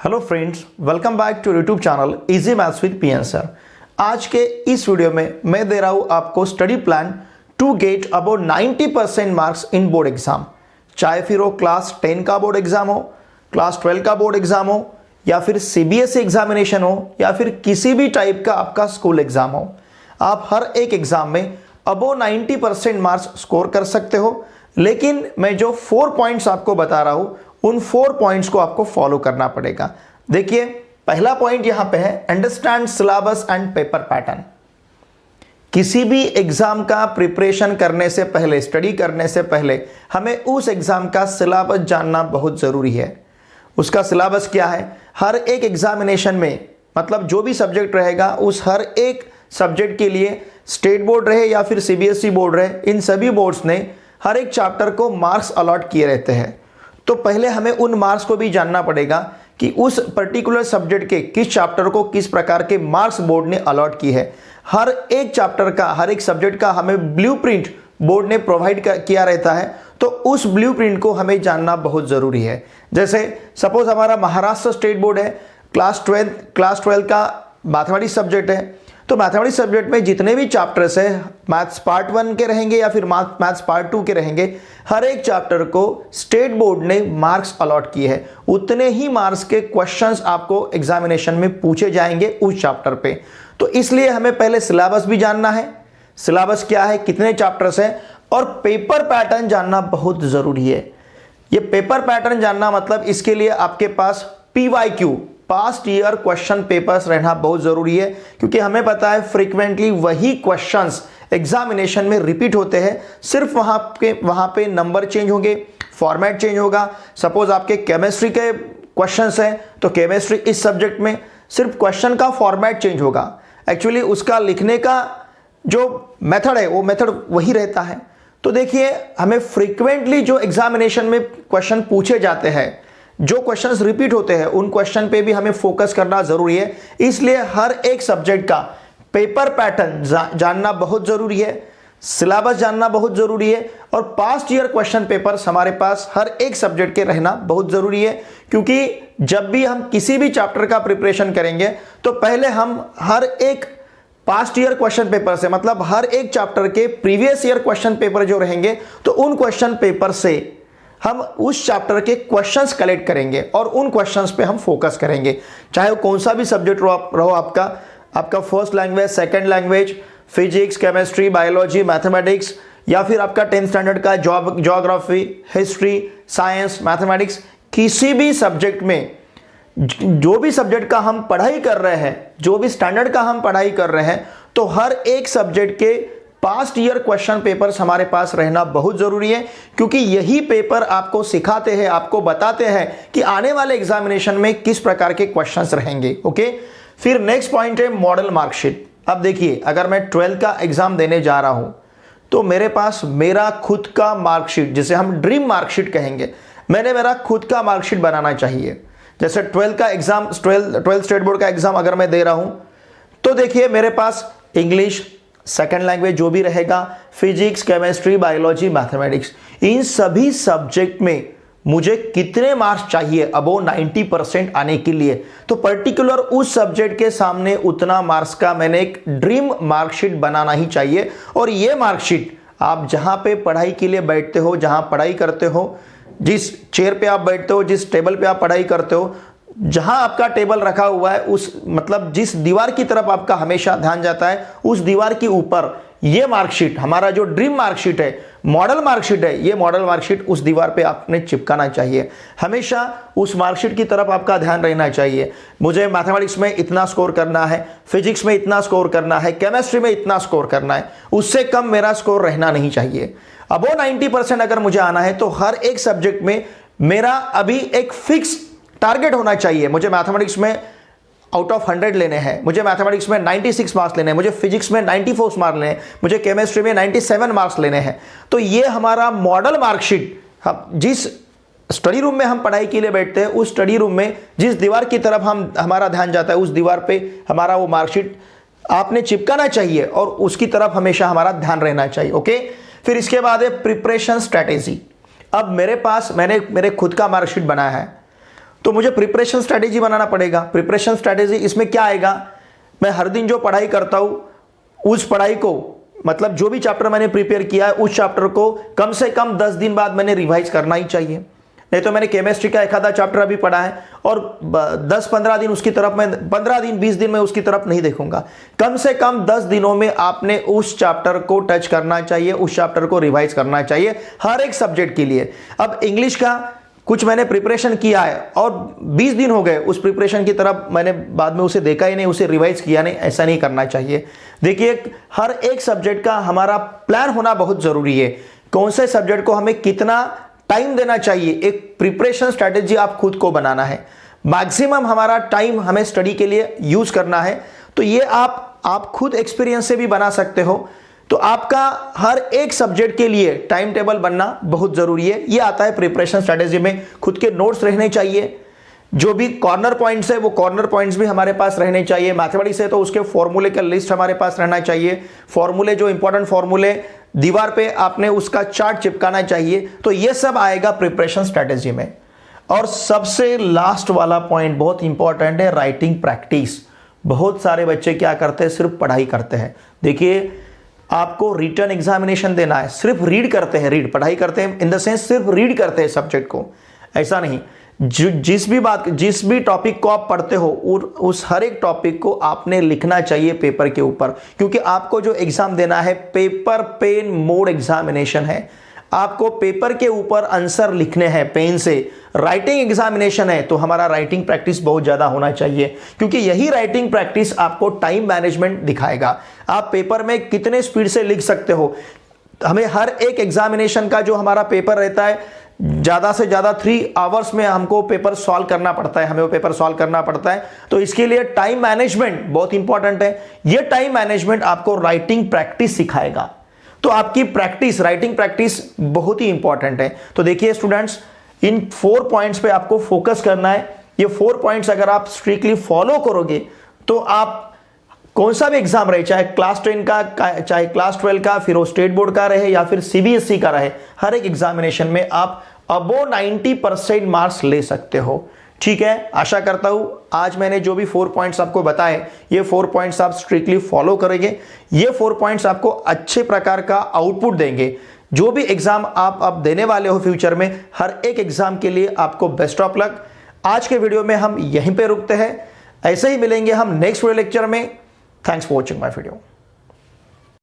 Hello friends, welcome back to YouTube channel easy maths with PN sir. आज के इस video में मैं दे रहा हूं आपको study plan to get about 90% marks in board exam. चाहे फिर वो क्लास 10 का बोर्ड एग्जाम हो, क्लास 12 का बोर्ड एग्जाम हो, या फिर सीबीएसई एग्जामिनेशन हो, या फिर किसी भी टाइप का आपका स्कूल एग्जाम हो, आप हर एक एग्जाम में अबाउट 90% मार्क्स स्कोर कर सकते हो। लेकिन मैं जो 4 पॉइंट्स आपको बता रहा हूं, उन 4 पॉइंट्स को आपको फॉलो करना पड़ेगा। देखिए, पहला पॉइंट यहां पे है understand syllabus and paper pattern. किसी भी एग्जाम का प्रिपरेशन करने से पहले, स्टडी करने से पहले हमें उस एग्जाम का सिलेबस जानना बहुत जरूरी है। उसका सिलेबस क्या है, हर एक एग्जामिनेशन में मतलब जो भी सब्जेक्ट रहेगा उस हर एक सब्जेक्ट के लिए स्टेट बोर्ड रहे या फिर सीबीएसई बोर्ड रहे, इन सभी बोर्ड्स ने हर एक चैप्टर को मार्क्स अलॉट किए रहते हैं। तो पहले हमें उन मार्क्स को भी जानना पड़ेगा कि उस पर्टिकुलर सब्जेक्ट के किस चैप्टर को किस प्रकार के मार्क्स बोर्ड ने अलॉट की है। हर एक चैप्टर का, हर एक सब्जेक्ट का हमें ब्लूप्रिंट बोर्ड ने प्रोवाइड किया रहता है, तो उस ब्लूप्रिंट को हमें जानना बहुत ज़रूरी है। जैसे सपोज हमारा महाराष्ट्र स्टेट बोर्ड है, क्लास 12 का मैथमेटिक्स सब्जेक्ट है, तो मैथमेटिक्स सब्जेक्ट में जितने भी चैप्टर्स है, मैथ्स पार्ट 1 के रहेंगे या फिर मैथ्स पार्ट 2 के रहेंगे, हर एक चैप्टर को स्टेट बोर्ड ने मार्क्स अलॉट किए हैं। उतने ही मार्क्स के क्वेश्चंस आपको एग्जामिनेशन में पूछे जाएंगे उस चैप्टर पे। तो इसलिए हमें पहले सिलेबस भी जानना है, सिलेबस क्या है, कितने चैप्टर्स है, और पेपर पैटर्न जानना बहुत जरूरी है। ये पेपर पैटर्न जानना मतलब इसके लिए आपके पास PYQ, past year question papers रहना बहुत जरूरी है, क्योंकि हमें पता है फ्रीक्वेंटली वही क्वेश्चंस एग्जामिनेशन में रिपीट होते हैं। सिर्फ वहां पे नंबर चेंज होंगे, फॉर्मेट चेंज होगा। सपोज आपके केमिस्ट्री के क्वेश्चंस हैं, तो केमिस्ट्री इस सब्जेक्ट में सिर्फ क्वेश्चन का फॉर्मेट चेंज होगा, एक्चुअली उसका लिखने का जो मेथड है वो मेथड वही रहता है। तो देखिए, हमें फ्रीक्वेंटली जो एग्जामिनेशन में क्वेश्चन पूछे जाते हैं, जो क्वेश्चंस रिपीट होते हैं, उन क्वेश्चन पे भी हमें फोकस करना जरूरी है। इसलिए हर एक सब्जेक्ट का पेपर पैटर्न जानना बहुत जरूरी है, सिलेबस जानना बहुत जरूरी है, और पास्ट ईयर क्वेश्चन पेपर्स हमारे पास हर एक सब्जेक्ट के रहना बहुत जरूरी है। क्योंकि जब भी हम किसी भी चैप्टर का प्रिपरेशन करेंगे, तो पहले हम हर एक पास्ट ईयर क्वेश्चन पेपर से, मतलब हर एक चैप्टर के प्रीवियस ईयर क्वेश्चन पेपर जो रहेंगे, तो उन क्वेश्चन पेपर से हम उस चैप्टर के क्वेश्चंस कलेक्ट करेंगे और उन क्वेश्चंस पे हम फोकस करेंगे। चाहे वो कौन सा भी सब्जेक्ट रहो आपका first language, second language, physics, chemistry, biology, mathematics, या फिर आपका 10th स्टैंडर्ड का ज्योग्राफी, हिस्ट्री, साइंस, मैथमेटिक्स, किसी भी सब्जेक्ट में जो भी सब्जेक्ट का हम पढ़ाई कर रहे हैं, जो भी स्टैंडर्ड का हम पढ़ाई कर रहे हैं, तो हर एक सब्जेक्ट के पास्ट ईयर क्वेश्चन पेपर्स हमारे पास रहना बहुत जरूरी है। क्योंकि यही पेपर आपको सिखाते हैं, आपको बताते हैं कि आने वाले एग्जामिनेशन में किस प्रकार के क्वेश्चंस रहेंगे। ओके, फिर नेक्स्ट पॉइंट है मॉडल मार्कशीट। अब देखिए, अगर मैं 12 का एग्जाम देने जा रहा हूं, तो मेरे पास मेरा खुद का मार्कशीट, जिसे हम ड्रीम मार्कशीट कहेंगे, मेरा खुद का मार्कशीट बनाना चाहिए। जैसे 12 का एग्जाम, 12 स्टेट बोर्ड का एग्जाम अगर मैं दे रहा हूं, तो देखिए मेरे पास इंग्लिश, सेकेंड लैंग्वेज जो भी रहेगा, फिजिक्स, केमिस्ट्री, बायोलॉजी, मैथमेटिक्स, इन सभी सब्जेक्ट में मुझे कितने मार्क्स चाहिए अबोव 90% आने के लिए। तो पर्टिकुलर उस सब्जेक्ट के सामने उतना मार्क्स का मैंने एक ड्रीम मार्कशीट बनाना ही चाहिए। और ये मार्कशीट आप जहां पे पढ़ाई के लिए बैठते हो, जहां पढ़ाई करते हो, जिस चेयर पे आप बैठते हो, जिस टेबल पे आप पढ़ाई करते हो, जहां आपका टेबल रखा हुआ है, उस मतलब जिस दीवार की तरफ आपका हमेशा ध्यान जाता है, उस दीवार के ऊपर ये मार्कशीट, हमारा जो ड्रीम मार्कशीट है, मॉडल मार्कशीट है, ये मॉडल मार्कशीट उस दीवार पे आपने चिपकाना चाहिए। हमेशा उस मार्कशीट की तरफ आपका ध्यान रहना चाहिए। मुझे मैथमेटिक्स में इतना स्कोर करना है, फिजिक्स में इतना स्कोर करना है, केमिस्ट्री में इतना स्कोर करना है, उससे कम मेरा स्कोर रहना नहीं चाहिए। अबो 90% अगर मुझे आना है, तो हर एक सब्जेक्ट में मेरा अभी एक फिक्स टारगेट होना चाहिए। मुझे मैथमेटिक्स में आउट ऑफ 100 लेने हैं, मुझे मैथमेटिक्स में 96 मार्क्स लेने हैं, मुझे फिजिक्स में 94 मार्क्स लेने हैं, मुझे केमिस्ट्री में 97 मार्क्स लेने हैं। तो ये हमारा मॉडल मार्कशीट, जिस स्टडी रूम में हम पढ़ाई के लिए बैठते हैं, उस स्टडी रूम में जिस दीवार की तरफ हमारा ध्यान जाता है, उस दीवार पे हमारा वो मार्कशीट आपने चिपकाना चाहिए और उसकी तरफ हमेशा हमारा ध्यान रहना चाहिए। ओके, फिर इसके बाद है प्रिपरेशन स्ट्रेटेजी। अब मेरे पास मेरे खुद का मार्कशीट बनाया है, तो मुझे प्रिपरेशन स्ट्रैटेजी बनाना पड़ेगा। प्रिपरेशन स्ट्रैटेजी इसमें क्या आएगा, मैं हर दिन जो पढ़ाई करता हूं उस पढ़ाई को, मतलब जो भी चैप्टर मैंने प्रिपेयर किया है उस चैप्टर को कम से कम 10 दिन बाद मैंने रिवाइज करना ही चाहिए। नहीं तो मैंने केमिस्ट्री का एक आधा चैप्टर अभी पढ़ा है और 10-15 दिन उसकी तरफ मैं 15 दिन 20 दिन में उसकी तरफ नहीं देखूंगा। कम से कम 10 दिनों में आपने उस चैप्टर को टच करना चाहिए, उस चैप्टर को रिवाइज करना चाहिए हर एक सब्जेक्ट के लिए। अब इंग्लिश का कुछ मैंने प्रिपरेशन किया है और 20 दिन हो गए उस प्रिपरेशन की तरफ, मैंने बाद में उसे देखा ही नहीं, उसे रिवाइज किया नहीं, ऐसा नहीं करना चाहिए। देखिए हर एक सब्जेक्ट का हमारा प्लान होना बहुत जरूरी है। कौन से सब्जेक्ट को हमें कितना टाइम देना चाहिए, एक प्रिपरेशन स्ट्रैटेजी आप खुद को बनाना है। मैक्सिमम हमारा टाइम हमें स्टडी के लिए यूज करना है। तो ये आप खुद एक्सपीरियंस से भी बना सकते हो। तो आपका हर एक सब्जेक्ट के लिए टाइम टेबल बनना बहुत जरूरी है। ये आता है प्रिपरेशन स्ट्रैटेजी में। खुद के नोट्स रहने चाहिए, जो भी कॉर्नर पॉइंट्स है वो कॉर्नर पॉइंट्स भी हमारे पास रहने चाहिए। मैथमेटिक्स है तो उसके फॉर्मूले का लिस्ट हमारे पास रहना चाहिए। फॉर्मूले, जो इंपॉर्टेंट फॉर्मूले दीवार पे आपने उसका चार्ट चिपकाना चाहिए। तो ये सब आएगा प्रिपरेशन स्ट्रैटेजी में। और सबसे लास्ट वाला पॉइंट बहुत इंपॉर्टेंट है, राइटिंग प्रैक्टिस। बहुत सारे बच्चे क्या करते हैं, सिर्फ पढ़ाई करते हैं। देखिए आपको रिटन एग्जामिनेशन देना है, सिर्फ रीड करते हैं, रीड पढ़ाई करते हैं इन द सेंस सिर्फ रीड करते हैं सब्जेक्ट को, ऐसा नहीं। जिस भी टॉपिक को आप पढ़ते हो उस हर एक टॉपिक को आपने लिखना चाहिए पेपर के ऊपर, क्योंकि आपको जो एग्जाम देना है पेपर पेन मोड एग्जामिनेशन है। आपको पेपर के ऊपर आंसर लिखने हैं पेन से। राइटिंग एग्जामिनेशन है तो हमारा राइटिंग प्रैक्टिस बहुत ज्यादा होना चाहिए, क्योंकि यही राइटिंग प्रैक्टिस आपको टाइम मैनेजमेंट दिखाएगा। आप पेपर में कितने स्पीड से लिख सकते हो। हमें हर एक एग्जामिनेशन का जो हमारा पेपर रहता है, ज्यादा से ज्यादा 3 आवर्स में हमको पेपर सॉल्व करना पड़ता है, हमें वो पेपर सॉल्व करना पड़ता है। तो इसके लिए टाइम मैनेजमेंट बहुत इंपॉर्टेंट है। ये टाइम मैनेजमेंट आपको राइटिंग प्रैक्टिस सिखाएगा। तो आपकी प्रैक्टिस, राइटिंग प्रैक्टिस बहुत ही इंपॉर्टेंट है। तो देखिए स्टूडेंट्स, इन 4 पॉइंट्स पे आपको फोकस करना है। ये 4 पॉइंट्स अगर आप स्ट्रिक्टली फॉलो करोगे तो आप कौन सा भी एग्जाम रहे, चाहे क्लास 10 का, चाहे क्लास 12 का, फिर वो स्टेट बोर्ड का रहे या फिर सीबीएसई का रहे, हर एक एग्जामिनेशन में आप अबो 90% मार्क्स ले सकते हो। ठीक है, आशा करता हूं आज मैंने जो भी 4 पॉइंट्स आपको बताए, ये 4 पॉइंट्स आप स्ट्रिक्टली फॉलो करेंगे। ये 4 पॉइंट्स आपको अच्छे प्रकार का आउटपुट देंगे। जो भी एग्जाम आप अब देने वाले हो फ्यूचर में, हर एक एग्जाम के लिए आपको बेस्ट ऑफ लक। आज के वीडियो में हम यहीं पे रुकते हैं, ऐसे ही मिलेंगे हम नेक्स्ट वीडियो लेक्चर में। Thanks for watching my video.